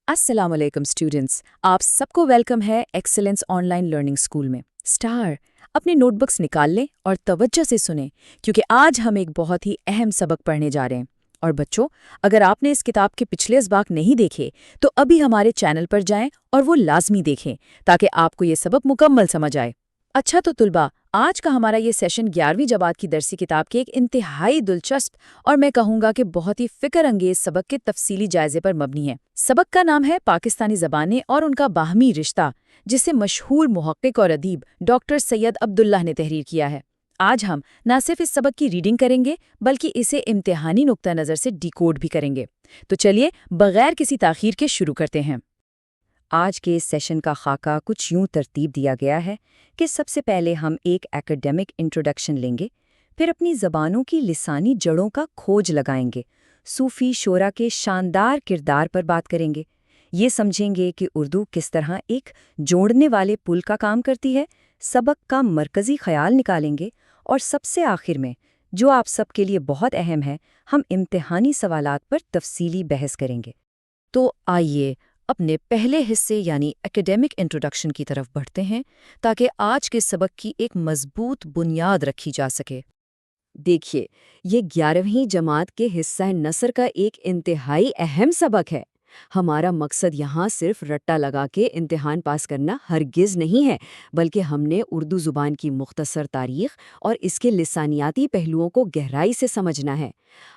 السلام علیکم اسٹوڈنٹس، آپ سب کو ویلکم ہے excellence on line learning school میں۔ اسٹار اپنے نوٹ بکس نکال لیں اور توجہ سے سنیں، کیونکہ آج ہم ایک بہت ہی اہم سبق پڑھنے جا رہے ہیں۔ اور بچوں، اگر آپ نے اس کتاب کے پچھلے اسباق نہیں دیکھے تو ابھی ہمارے چینل پر جائیں اور وہ لازمی دیکھیں تاکہ آپ کو یہ سبق مکمل سمجھ آئے۔ اچھا تو طلباء، آج کا ہمارا یہ سیشن 11ویں جماعت کی درسی کتاب کے ایک انتہائی دلچسپ اور میں کہوں گا کہ بہت ہی فکر انگیز سبق کے تفصیلی جائزے پر مبنی ہے۔ سبق کا نام ہے پاکستانی زبانیں اور ان کا باہمی رشتہ، جسے مشہور محقق اور ادیب ڈاکٹر سید عبداللہ نے تحریر کیا ہے۔ آج ہم نہ صرف اس سبق کی ریڈنگ کریں گے بلکہ اسے امتحانی نقطہ نظر سے ڈیکوڈ بھی کریں گے۔ تو چلیے بغیر کسی تاخیر کے شروع کرتے ہیں۔ آج کے اس سیشن کا خاکہ کچھ یوں ترتیب دیا گیا ہے کہ سب سے پہلے ہم ایک ایکیڈیمک انٹروڈکشن لیں گے، پھر اپنی زبانوں کی لسانی جڑوں کا کھوج لگائیں گے، صوفی شعراء کے شاندار کردار پر بات کریں گے، یہ سمجھیں گے کہ اردو کس طرح ایک جوڑنے والے پل کا کام کرتی ہے، سبق کا مرکزی خیال نکالیں گے، اور سب سے آخر میں، جو آپ سب کے لیے بہت اہم ہے، ہم امتحانی سوالات پر تفصیلی بحث کریں گے۔ تو آئیے اپنے پہلے حصے یعنی ایکیڈیمک انٹروڈکشن کی طرف بڑھتے ہیں تاکہ آج کے سبق کی ایک مضبوط بنیاد رکھی جا سکے۔ دیکھیے، یہ 11ویں جماعت کے حصہ نثر کا ایک انتہائی اہم سبق ہے۔ ہمارا مقصد یہاں صرف رٹا لگا کے امتحان پاس کرنا ہرگز نہیں ہے، بلکہ ہم نے اردو زبان کی مختصر تاریخ اور اس کے لسانیاتی پہلوؤں کو گہرائی سے سمجھنا ہے۔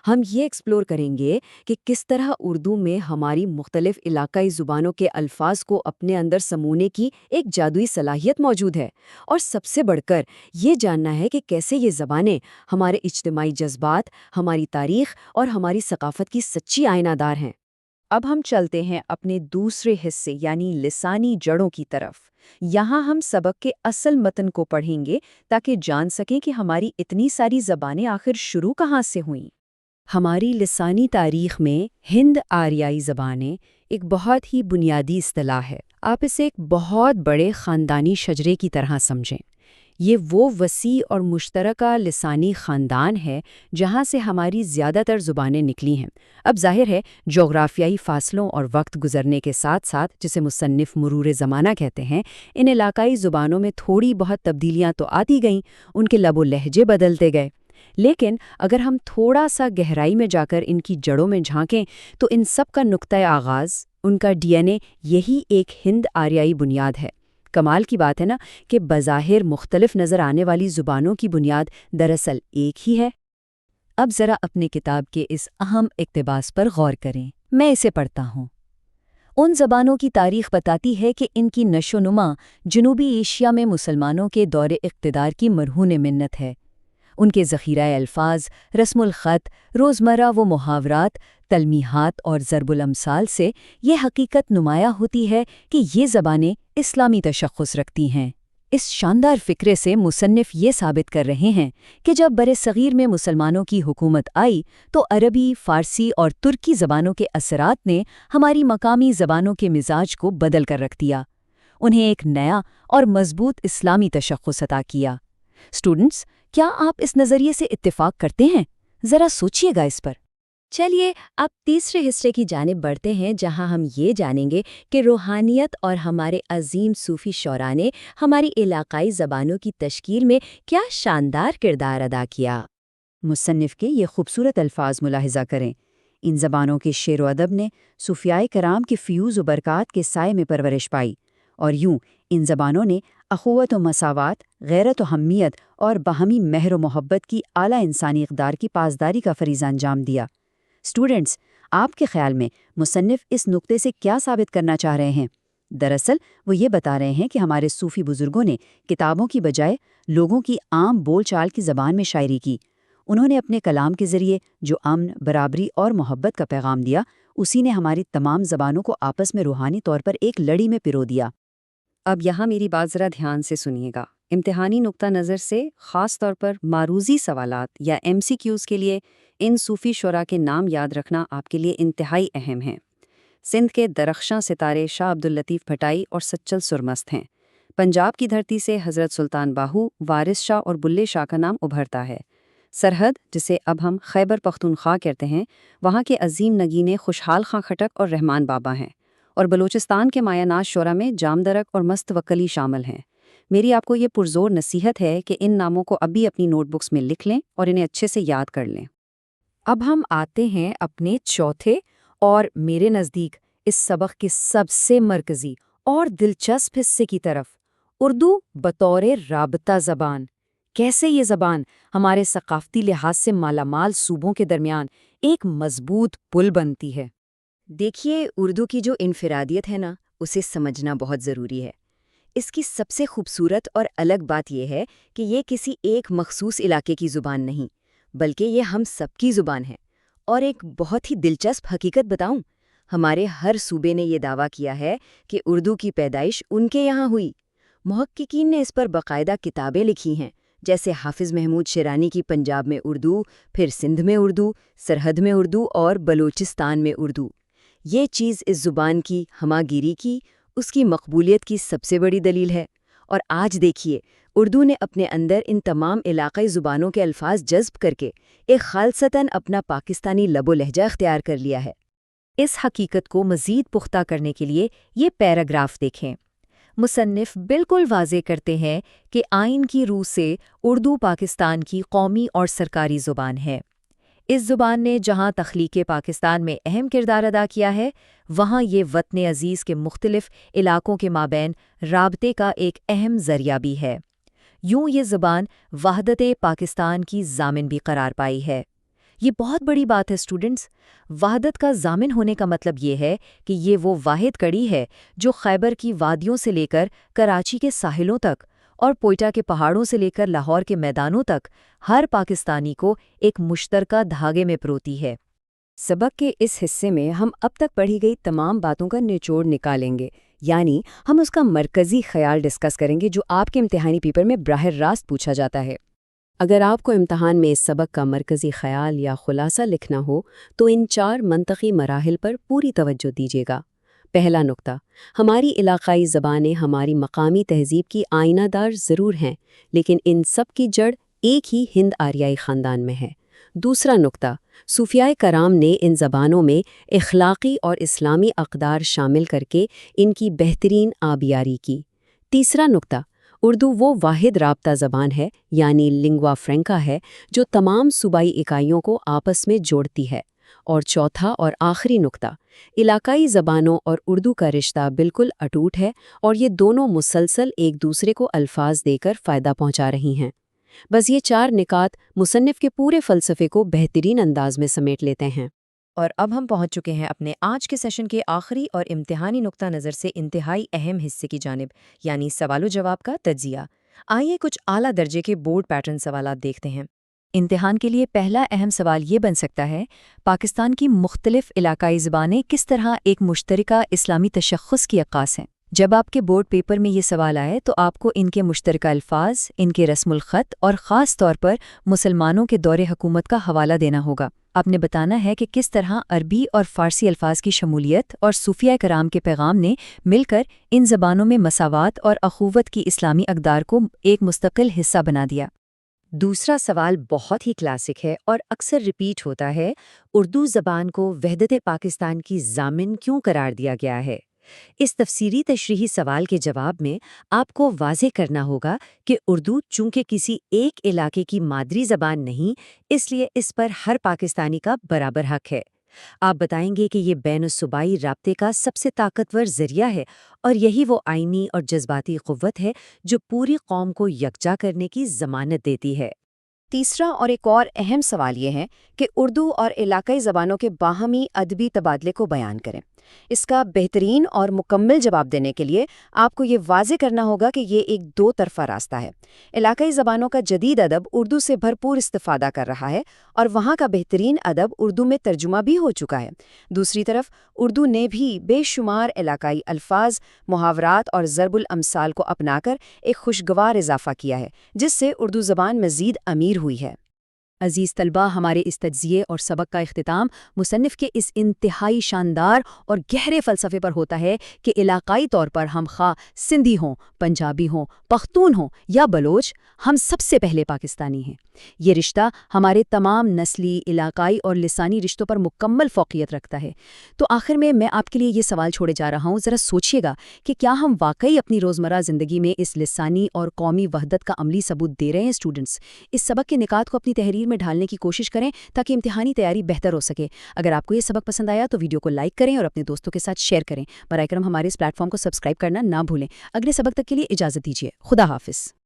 ہم یہ ایکسپلور کریں گے کہ کس طرح اردو میں ہماری مختلف علاقائی زبانوں کے الفاظ کو اپنے اندر سمونے کی ایک جادوئی صلاحیت موجود ہے، اور سب سے بڑھ کر یہ جاننا ہے کہ کیسے یہ زبانیں ہمارے اجتماعی جذبات، ہماری تاریخ اور ہماری ثقافت کی سچی آئینہ دار ہیں۔ اب ہم چلتے ہیں اپنے دوسرے حصے یعنی لسانی جڑوں کی طرف۔ یہاں ہم سبق کے اصل متن کو پڑھیں گے تاکہ جان سکیں کہ ہماری اتنی ساری زبانیں آخر شروع کہاں سے ہوئیں۔ ہماری لسانی تاریخ میں ہند آریائی زبانیں ایک بہت ہی بنیادی اصطلاح ہے۔ آپ اسے ایک بہت بڑے خاندانی شجرے کی طرح سمجھیں۔ یہ وہ وسیع اور مشترکہ لسانی خاندان ہے جہاں سے ہماری زیادہ تر زبانیں نکلی ہیں۔ اب ظاہر ہے، جغرافیائی فاصلوں اور وقت گزرنے کے ساتھ ساتھ، جسے مصنف مرور زمانہ کہتے ہیں، ان علاقائی زبانوں میں تھوڑی بہت تبدیلیاں تو آتی گئیں، ان کے لب و لہجے بدلتے گئے۔ لیکن اگر ہم تھوڑا سا گہرائی میں جا کر ان کی جڑوں میں جھانکیں تو ان سب کا نقطۂ آغاز، ان کا ڈی این اے، یہی ایک ہند آریائی بنیاد ہے۔ کمال کی بات ہے نا کہ بظاہر مختلف نظر آنے والی زبانوں کی بنیاد دراصل ایک ہی ہے۔ اب ذرا اپنی کتاب کے اس اہم اقتباس پر غور کریں۔ میں اسے پڑھتا ہوں۔ ان زبانوں کی تاریخ بتاتی ہے کہ ان کی نشو و نما جنوبی ایشیا میں مسلمانوں کے دور اقتدار کی مرہون منت ہے۔ ان کے ذخیرہ الفاظ، رسم الخط، روزمرہ و محاورات، تلمیحات اور ضرب الامثال سے یہ حقیقت نمایاں ہوتی ہے کہ یہ زبانیں اسلامی تشخص رکھتی ہیں۔ اس شاندار فکرے سے مصنف یہ ثابت کر رہے ہیں کہ جب برصغیر میں مسلمانوں کی حکومت آئی تو عربی، فارسی اور ترکی زبانوں کے اثرات نے ہماری مقامی زبانوں کے مزاج کو بدل کر رکھ دیا، انہیں ایک نیا اور مضبوط اسلامی تشخص عطا کیا۔ اسٹوڈنٹس، کیا آپ اس نظریے سے اتفاق کرتے ہیں؟ ذرا سوچیے گا اس پر۔ چلیے اب تیسرے حصے کی جانب بڑھتے ہیں، جہاں ہم یہ جانیں گے کہ روحانیت اور ہمارے عظیم صوفی شعراء نے ہماری علاقائی زبانوں کی تشکیل میں کیا شاندار کردار ادا کیا۔ مصنف کے یہ خوبصورت الفاظ ملاحظہ کریں۔ ان زبانوں کے شعر و ادب نے صوفیائے کرام کے فیوز و برکات کے سائے میں پرورش پائی، اور یوں ان زبانوں نے اخوت و مساوات، غیرت و حمیت اور باہمی مہر و محبت کی اعلیٰ انسانی اقدار کی پاسداری کا فریضہ انجام دیا۔ اسٹوڈنٹس، آپ کے خیال میں مصنف اس نقطے سے کیا ثابت کرنا چاہ رہے ہیں؟ دراصل وہ یہ بتا رہے ہیں کہ ہمارے صوفی بزرگوں نے کتابوں کی بجائے لوگوں کی عام بول چال کی زبان میں شاعری کی۔ انہوں نے اپنے کلام کے ذریعے جو امن، برابری اور محبت کا پیغام دیا، اسی نے ہماری تمام زبانوں کو آپس میں روحانی طور پر ایک لڑی میں پرو دیا۔ اب یہاں میری بات ذرا دھیان سے سنیے گا۔ امتحانی نقطہ نظر سے خاص طور پر معروضی سوالات یا ایم سی کیوز کے لیے ان صوفی شعراء کے نام یاد رکھنا آپ کے لیے انتہائی اہم ہے۔ سندھ کے درخشاں ستارے شاہ عبداللطیف بھٹائی اور سچل سرمست ہیں۔ پنجاب کی دھرتی سے حضرت سلطان باہو، وارث شاہ اور بلے شاہ کا نام ابھرتا ہے۔ سرحد، جسے اب ہم خیبر پختونخوا کہتے ہیں، وہاں کے عظیم نگینے خوشحال خاں کھٹک اور رحمان بابا ہیں۔ اور بلوچستان کے مایہ ناز شعراء میں جام درک اور مست وکلی شامل ہیں۔ میری آپ کو یہ پرزور نصیحت ہے کہ ان ناموں کو ابھی اپنی نوٹ بکس میں لکھ لیں اور انہیں اچھے سے یاد کر لیں۔ اب ہم آتے ہیں اپنے چوتھے اور میرے نزدیک اس سبق کے سب سے مرکزی اور دلچسپ حصے کی طرف، اردو بطور رابطہ زبان۔ کیسے یہ زبان ہمارے ثقافتی لحاظ سے مالا مال صوبوں کے درمیان ایک مضبوط پل بنتی ہے؟ دیکھیے، اردو کی جو انفرادیت ہے نا، اسے سمجھنا بہت ضروری ہے۔ اس کی سب سے خوبصورت اور الگ بات یہ ہے کہ یہ کسی ایک مخصوص علاقے کی زبان نہیں، بلکہ یہ ہم سب کی زبان ہے۔ اور ایک بہت ہی دلچسپ حقیقت بتاؤں، ہمارے ہر صوبے نے یہ دعویٰ کیا ہے کہ اردو کی پیدائش ان کے یہاں ہوئی۔ محققین نے اس پر باقاعدہ کتابیں لکھی ہیں، جیسے حافظ محمود شیرانی کی پنجاب میں اردو، پھر سندھ میں اردو، سرحد میں اردو اور بلوچستان میں اردو۔ یہ چیز اس زبان کی ہمہ گیری کی، اس کی مقبولیت کی سب سے بڑی دلیل ہے۔ اور آج دیکھیے، اردو نے اپنے اندر ان تمام علاقائی زبانوں کے الفاظ جذب کر کے ایک خالصتاً اپنا پاکستانی لب و لہجہ اختیار کر لیا ہے۔ اس حقیقت کو مزید پختہ کرنے کے لیے یہ پیراگراف دیکھیں۔ مصنف بالکل واضح کرتے ہیں کہ آئین کی روح سے اردو پاکستان کی قومی اور سرکاری زبان ہے۔ اس زبان نے جہاں تخلیق پاکستان میں اہم کردار ادا کیا ہے، وہاں یہ وطن عزیز کے مختلف علاقوں کے مابین رابطے کا ایک اہم ذریعہ بھی ہے۔ یوں یہ زبان وحدت پاکستان کی ضامن بھی قرار پائی ہے۔ یہ بہت بڑی بات ہے اسٹوڈنٹس۔ وحدت کا ضامن ہونے کا مطلب یہ ہے کہ یہ وہ واحد کڑی ہے جو خیبر کی وادیوں سے لے کر کراچی کے ساحلوں تک اور کوئٹہ کے پہاڑوں سے لے کر لاہور کے میدانوں تک ہر پاکستانی کو ایک مشترکہ دھاگے میں پروتی ہے۔ سبق کے اس حصے میں ہم اب تک پڑھی گئی تمام باتوں کا نچوڑ نکالیں گے، یعنی ہم اس کا مرکزی خیال ڈسکس کریں گے جو آپ کے امتحانی پیپر میں براہ راست پوچھا جاتا ہے۔ اگر آپ کو امتحان میں اس سبق کا مرکزی خیال یا خلاصہ لکھنا ہو تو ان 4 منطقی مراحل پر پوری توجہ دیجیے گا۔ پہلا نقطہ، ہماری علاقائی زبانیں ہماری مقامی تہذیب کی آئینہ دار ضرور ہیں، لیکن ان سب کی جڑ ایک ہی ہند آریائی خاندان میں ہے۔ دوسرا نقطہ، صوفیاء کرام نے ان زبانوں میں اخلاقی اور اسلامی اقدار شامل کر کے ان کی بہترین آبیاری کی۔ تیسرا نقطہ، اردو وہ واحد رابطہ زبان ہے، یعنی لنگوا فرینکا ہے، جو تمام صوبائی اکائیوں کو آپس میں جوڑتی ہے۔ اور چوتھا اور آخری نقطہ، علاقائی زبانوں اور اردو کا رشتہ بالکل اٹوٹ ہے اور یہ دونوں مسلسل ایک دوسرے کو الفاظ دے کر فائدہ پہنچا رہی ہیں۔ بس یہ 4 نکات مصنف کے پورے فلسفے کو بہترین انداز میں سمیٹ لیتے ہیں۔ اور اب ہم پہنچ چکے ہیں اپنے آج کے سیشن کے آخری اور امتحانی نقطہ نظر سے انتہائی اہم حصے کی جانب، یعنی سوال و جواب کا تجزیہ۔ آئیے کچھ اعلیٰ درجے کے بورڈ پیٹرن سوالات دیکھتے ہیں۔ امتحان کے لیے پہلا اہم سوال یہ بن سکتا ہے، پاکستان کی مختلف علاقائی زبانیں کس طرح ایک مشترکہ اسلامی تشخص کی عکاس ہیں؟ جب آپ کے بورڈ پیپر میں یہ سوال آئے تو آپ کو ان کے مشترکہ الفاظ، ان کے رسم الخط اور خاص طور پر مسلمانوں کے دور حکومت کا حوالہ دینا ہوگا۔ آپ نے بتانا ہے کہ کس طرح عربی اور فارسی الفاظ کی شمولیت اور صوفیاء کرام کے پیغام نے مل کر ان زبانوں میں مساوات اور اخوت کی اسلامی اقدار کو ایک مستقل حصہ بنا دیا۔ دوسرا سوال بہت ہی کلاسک ہے اور اکثر ریپیٹ ہوتا ہے، اردو زبان کو وحدت پاکستان کی ضامن کیوں قرار دیا گیا ہے؟ اس تفسیری تشریحی سوال کے جواب میں آپ کو واضح کرنا ہوگا کہ اردو چونکہ کسی ایک علاقے کی مادری زبان نہیں، اس لیے اس پر ہر پاکستانی کا برابر حق ہے۔ آپ بتائیں گے کہ یہ بین الصوبائی رابطے کا سب سے طاقتور ذریعہ ہے اور یہی وہ آئینی اور جذباتی قوت ہے جو پوری قوم کو یکجا کرنے کی ضمانت دیتی ہے۔ تیسرا اور ایک اور اہم سوال یہ ہے کہ اردو اور علاقائی زبانوں کے باہمی ادبی تبادلے کو بیان کریں۔ اس کا بہترین اور مکمل جواب دینے کے لیے آپ کو یہ واضح کرنا ہوگا کہ یہ ایک 2 طرفہ راستہ ہے۔ علاقائی زبانوں کا جدید ادب اردو سے بھرپور استفادہ کر رہا ہے اور وہاں کا بہترین ادب اردو میں ترجمہ بھی ہو چکا ہے۔ دوسری طرف اردو نے بھی بے شمار علاقائی الفاظ، محاورات اور ضرب الامثال کو اپنا کر ایک خوشگوار اضافہ کیا ہے، جس سے اردو زبان مزید امیر ہوئی ہے۔ عزیز طلبہ، ہمارے اس تجزیے اور سبق کا اختتام مصنف کے اس انتہائی شاندار اور گہرے فلسفے پر ہوتا ہے کہ علاقائی طور پر ہم خواہ سندھی ہوں، پنجابی ہوں، پختون ہوں یا بلوچ، ہم سب سے پہلے پاکستانی ہیں۔ یہ رشتہ ہمارے تمام نسلی، علاقائی اور لسانی رشتوں پر مکمل فوقیت رکھتا ہے۔ تو آخر میں آپ کے لیے یہ سوال چھوڑے جا رہا ہوں، ذرا سوچئے گا کہ کیا ہم واقعی اپنی روزمرہ زندگی میں اس لسانی اور قومی وحدت کا عملی ثبوت دے رہے ہیں؟ اسٹوڈنٹس، اس سبق کے نکات کو اپنی تحریر میں ڈھالنے کی کوشش کریں تاکہ امتحانی تیاری بہتر ہو سکے۔ اگر آپ کو یہ سبق پسند آیا تو ویڈیو کو لائک کریں اور اپنے دوستوں کے ساتھ شیئر کریں۔ براہ کرم ہمارے اس پلیٹ فارم کو سبسکرائب کرنا نہ بھولیں۔ اگلے سبق تک کے لیے اجازت دیجیے۔ خدا حافظ۔